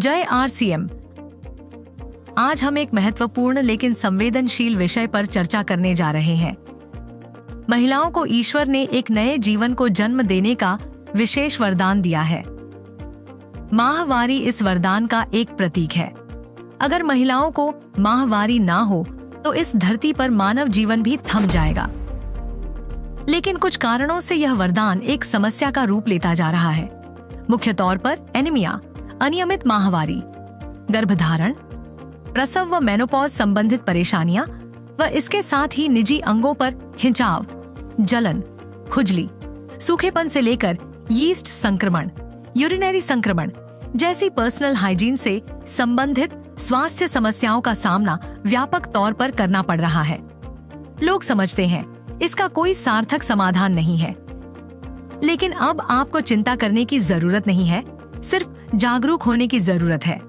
जय RCM। आज हम एक महत्वपूर्ण लेकिन संवेदनशील विषय पर चर्चा करने जा रहे हैं। महिलाओं को ईश्वर ने एक नए जीवन को जन्म देने का विशेष वरदान दिया है। माहवारी इस वरदान का एक प्रतीक है। अगर महिलाओं को माहवारी ना हो तो इस धरती पर मानव जीवन भी थम जाएगा। लेकिन कुछ कारणों से यह वरदान एक समस्या का रूप लेता जा रहा है। मुख्य तौर पर एनीमिया, अनियमित माहवारी, गर्भधारण, प्रसव व मेनोपॉज संबंधित परेशानियां व इसके साथ ही निजी अंगों पर खिंचाव, जलन, खुजली, सूखेपन से लेकर यीस्ट संक्रमण, यूरिनरी संक्रमण जैसी पर्सनल हाइजीन से संबंधित स्वास्थ्य समस्याओं का सामना व्यापक तौर पर करना पड़ रहा है। लोग समझते हैं इसका कोई सार्थक समाधान नहीं है, लेकिन अब आपको चिंता करने की जरूरत नहीं है, सिर्फ जागरूक होने की जरूरत है।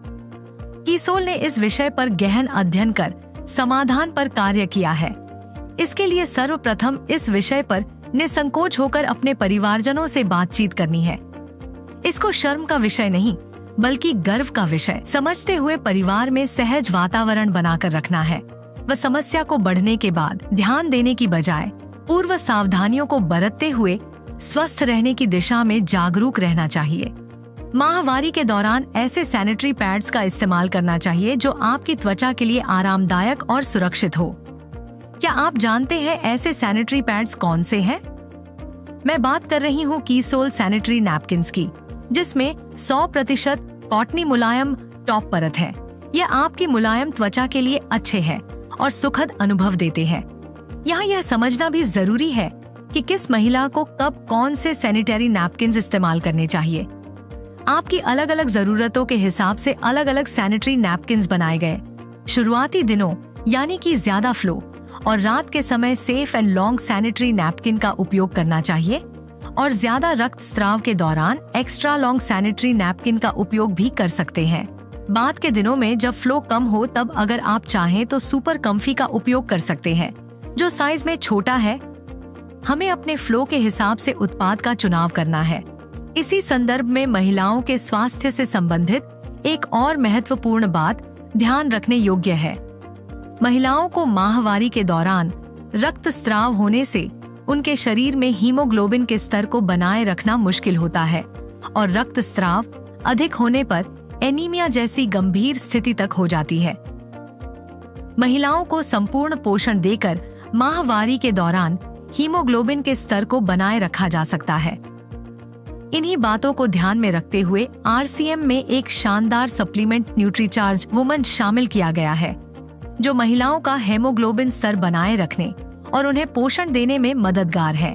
कीसोल ने इस विषय पर गहन अध्ययन कर समाधान पर कार्य किया है। इसके लिए सर्वप्रथम इस विषय पर निसंकोच होकर अपने परिवारजनों से बातचीत करनी है। इसको शर्म का विषय नहीं बल्कि गर्व का विषय समझते हुए परिवार में सहज वातावरण बनाकर रखना है व समस्या को बढ़ने के बाद ध्यान देने की बजाय पूर्व सावधानियों को बरतते हुए स्वस्थ रहने की दिशा में जागरूक रहना चाहिए। माहवारी के दौरान ऐसे सैनिटरी पैड्स का इस्तेमाल करना चाहिए जो आपकी त्वचा के लिए आरामदायक और सुरक्षित हो। क्या आप जानते हैं ऐसे सैनिटरी पैड्स कौन से हैं? मैं बात कर रही हूँ कीसोल सैनिटरी नैपकिन्स की, जिसमें 100% कॉटनी मुलायम टॉप परत है। यह आपकी मुलायम त्वचा के लिए अच्छे हैं और सुखद अनुभव देते हैं। यहाँ यह समझना भी जरूरी है कि किस महिला को कब कौन से सैनिटरी नैपकिन्स इस्तेमाल करने चाहिए। आपकी अलग अलग जरूरतों के हिसाब से अलग अलग सैनिटरी नैपकिन्स बनाए गए। शुरुआती दिनों यानी कि ज्यादा फ्लो और रात के समय safe and long sanitary napkin का उपयोग करना चाहिए और ज्यादा रक्तस्राव के दौरान एक्स्ट्रा लॉन्ग सैनिटरी नैपकिन का उपयोग भी कर सकते हैं। बाद के दिनों में जब फ्लो कम हो तब अगर आप चाहें तो सुपर कम्फी का उपयोग कर सकते हैं, जो साइज में छोटा है। हमें अपने फ्लो के हिसाब से उत्पाद का चुनाव करना है। इसी संदर्भ में महिलाओं के स्वास्थ्य से संबंधित एक और महत्वपूर्ण बात ध्यान रखने योग्य है। महिलाओं को माहवारी के दौरान रक्तस्राव होने से उनके शरीर में हीमोग्लोबिन के स्तर को बनाए रखना मुश्किल होता है और रक्तस्राव अधिक होने पर एनीमिया जैसी गंभीर स्थिति तक हो जाती है। महिलाओं को संपूर्ण पोषण देकर माहवारी के दौरान हीमोग्लोबिन के स्तर को बनाए रखा जा सकता है। इन्हीं बातों को ध्यान में रखते हुए RCM में एक शानदार सप्लीमेंट न्यूट्रीचार्ज वुमन शामिल किया गया है, जो महिलाओं का हेमोग्लोबिन स्तर बनाए रखने और उन्हें पोषण देने में मददगार है।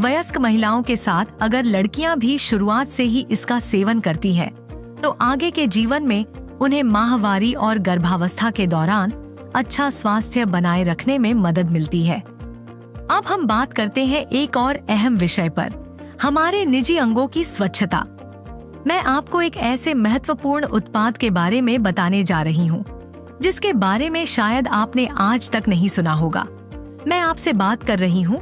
वयस्क महिलाओं के साथ अगर लड़कियां भी शुरुआत से ही इसका सेवन करती हैं, तो आगे के जीवन में उन्हें माहवारी और गर्भावस्था के दौरान अच्छा स्वास्थ्य बनाए रखने में मदद मिलती है। अब हम बात करते हैं एक और अहम विषय पर, हमारे निजी अंगों की स्वच्छता। मैं आपको एक ऐसे महत्वपूर्ण उत्पाद के बारे में बताने जा रही हूँ, जिसके बारे में शायद आपने आज तक नहीं सुना होगा। मैं आपसे बात कर रही हूँ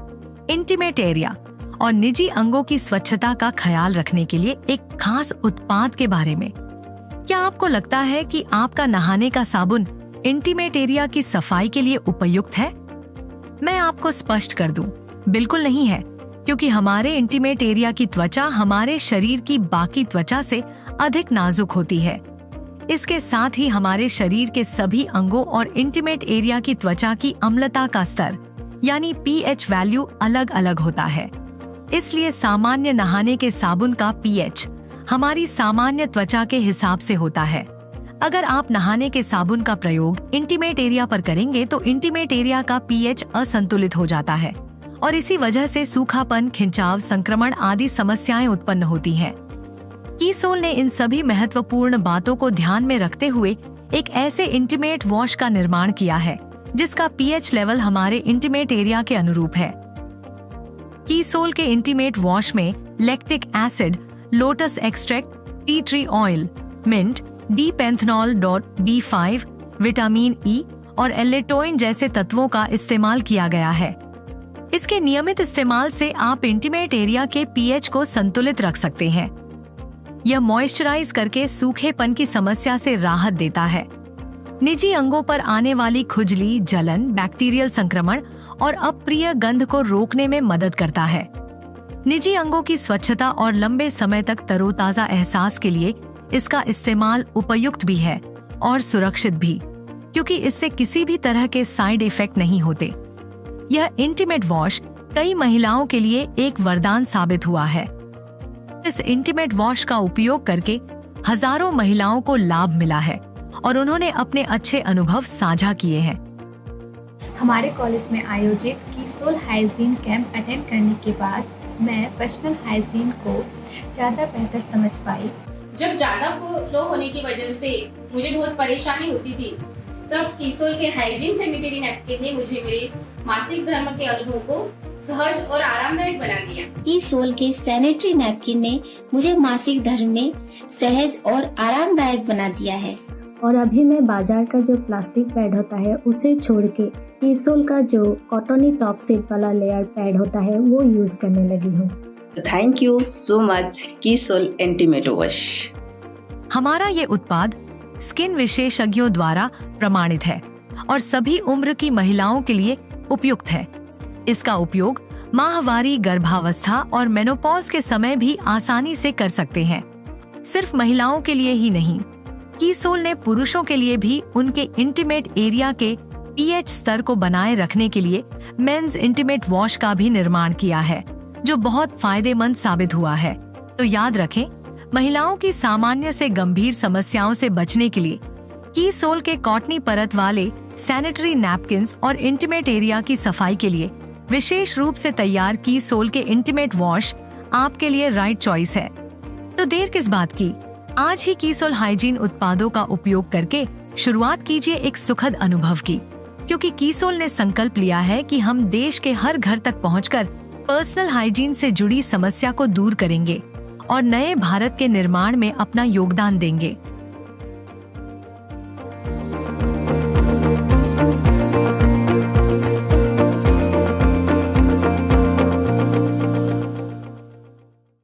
इंटीमेट एरिया और निजी अंगों की स्वच्छता का ख्याल रखने के लिए एक खास उत्पाद के बारे में। क्या आपको लगता है कि आपका नहाने का साबुन इंटीमेट एरिया की सफाई के लिए उपयुक्त है? मैं आपको स्पष्ट कर दूं, बिल्कुल नहीं है, क्योंकि हमारे इंटीमेट एरिया की त्वचा हमारे शरीर की बाकी त्वचा से अधिक नाजुक होती है। इसके साथ ही हमारे शरीर के सभी अंगों और इंटीमेट एरिया की त्वचा की अम्लता का स्तर यानी pH वैल्यू अलग अलग होता है। इसलिए सामान्य नहाने के साबुन का pH हमारी सामान्य त्वचा के हिसाब से होता है। अगर आप नहाने के साबुन का प्रयोग इंटीमेट एरिया पर करेंगे तो इंटीमेट एरिया का pH असंतुलित हो जाता है और इसी वजह से सूखापन, खिंचाव, संक्रमण आदि समस्याएं उत्पन्न होती हैं। कीसोल ने इन सभी महत्वपूर्ण बातों को ध्यान में रखते हुए एक ऐसे इंटीमेट वॉश का निर्माण किया है जिसका pH लेवल हमारे इंटीमेट एरिया के अनुरूप है। कीसोल के इंटीमेट वॉश में lactic acid, lotus extract, tea tree oil, mint, d panthenol .B5, vitamin E और एलेटोइन जैसे तत्वों का इस्तेमाल किया गया है। इसके नियमित इस्तेमाल से आप इंटीमेट एरिया के pH को संतुलित रख सकते हैं। यह मॉइस्चराइज करके सूखेपन की समस्या से राहत देता है। निजी अंगों पर आने वाली खुजली, जलन, बैक्टीरियल संक्रमण और अप्रिय गंध को रोकने में मदद करता है। निजी अंगों की स्वच्छता और लंबे समय तक तरोताजा एहसास के लिए इसका इस्तेमाल उपयुक्त भी है और सुरक्षित भी, क्योंकि इससे किसी भी तरह के साइड इफेक्ट नहीं होते। यह इंटीमेट वॉश कई महिलाओं के लिए एक वरदान साबित हुआ है। इस इंटीमेट वॉश का उपयोग करके हजारों महिलाओं को लाभ मिला है और उन्होंने अपने अच्छे अनुभव साझा किए हैं। हमारे कॉलेज में आयोजित कीसोल हाइजीन कैंप अटेंड करने के बाद मैं पर्सनल हाइजीन को ज़्यादा बेहतर समझ पाई। जब ज़्यादा फ्लो होने की वजह से मुझे बहुत परेशानी होती थी, तब कीसोल के हाइजीन सैनिटरी नैपकिन ने मुझे मेरे मासिक धर्म के अनुभव को सहज और आरामदायक बना दिया। कीसोल के सैनिटरी नैपकिन ने मुझे मासिक धर्म में सहज और आरामदायक बना दिया है। और अभी मैं बाजार का जो प्लास्टिक पैड होता है उसे छोड़ के कीसोल का जो कॉटनी टॉप सीट वाला लेयर पैड होता है वो यूज करने लगी हूँ। Thank you so much Keysoul intimate wash. हमारा ये उत्पाद स्किन विशेषज्ञों द्वारा प्रमाणित है और सभी उम्र की महिलाओं के लिए उपयुक्त है। इसका उपयोग माहवारी, गर्भावस्था और मेनोपॉज के समय भी आसानी से कर सकते हैं। सिर्फ महिलाओं के लिए ही नहीं, कीसोल ने पुरुषों के लिए भी उनके इंटीमेट एरिया के पीएच स्तर को बनाए रखने के लिए मेंस इंटीमेट वॉश का भी निर्माण किया है, जो बहुत फायदेमंद साबित हुआ है। तो याद रखें, महिलाओं की सामान्य से गंभीर समस्याओं से बचने के लिए कीसोल के कॉटनी परत वाले सैनिटरी नैपकिन्स और इंटीमेट एरिया की सफाई के लिए विशेष रूप से तैयार कीसोल के इंटीमेट वॉश आपके लिए राइट चॉइस है। तो देर किस बात की, आज ही कीसोल हाइजीन उत्पादों का उपयोग करके शुरुआत कीजिए एक सुखद अनुभव की, क्योंकि कीसोल ने संकल्प लिया है कि हम देश के हर घर तक पहुंचकर पर्सनल हाइजीन से जुड़ी समस्या को दूर करेंगे और नए भारत के निर्माण में अपना योगदान देंगे।